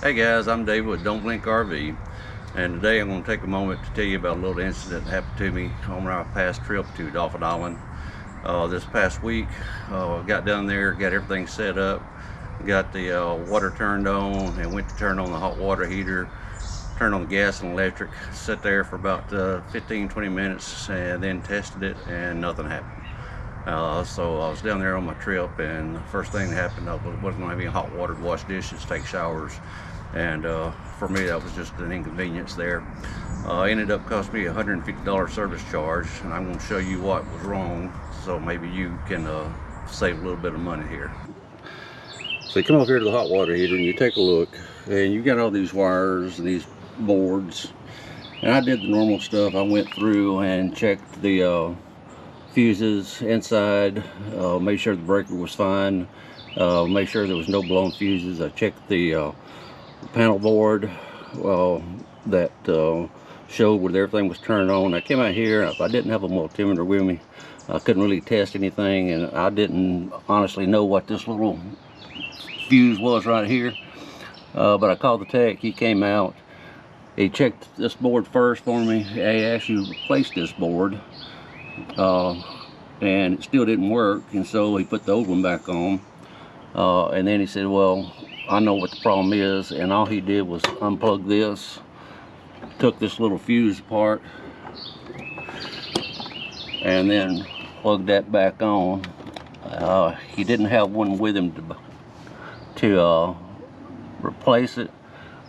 Hey guys, I'm David with Don't Blink RV, and today I'm going to take a moment to tell you about a little incident that happened to me on my past trip to Dauphin Island. This past week, got down there, got everything set up, got the water turned on, and went to turn on the hot water heater, turned on the gas and electric, sat there for about 15-20 minutes, and then tested it, and nothing happened. So I was down there on my trip, and the first thing that happened, I wasn't going to have any hot water to wash dishes, take showers, and for me that was just an inconvenience there. Ended up costing me a $150 service charge, and I'm going to show you what was wrong, so maybe you can save a little bit of money here. So you come over here to the hot water heater and you take a look, and you got all these wires and these boards, and I did the normal stuff. I went through and checked the fuses inside, made sure the breaker was fine, made sure there was no blown fuses. I checked the panel board that showed where everything was turned on. I came out here, I didn't have a multimeter with me, I couldn't really test anything, and I didn't honestly know what this little fuse was right here, but I called the tech. He came out, he checked this board first for me. He actually replaced this board, and it still didn't work, and so he put the old one back on, and then he said, well, I know what the problem is, and all he did was unplug this, took this little fuse apart, and then plugged that back on. He didn't have one with him to replace it,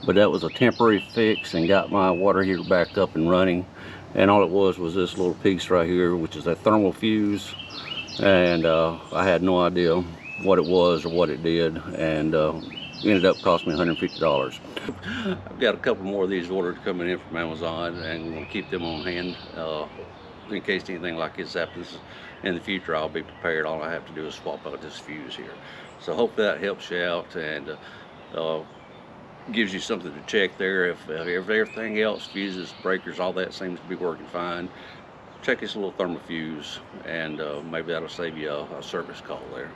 but that was a temporary fix and got my water heater back up and running. And all it was this little piece right here, which is a thermal fuse, and I had no idea what it was or what it did, and ended up costing me $150. I've got a couple more of these ordered coming in from Amazon, and I'm going to keep them on hand in case anything like this happens in the future. I'll be prepared. All I have to do is swap out this fuse here. So hopefully that helps you out, and gives you something to check there. If everything else, fuses, breakers, all that seems to be working fine, check this little thermal fuse, and maybe that'll save you a service call there.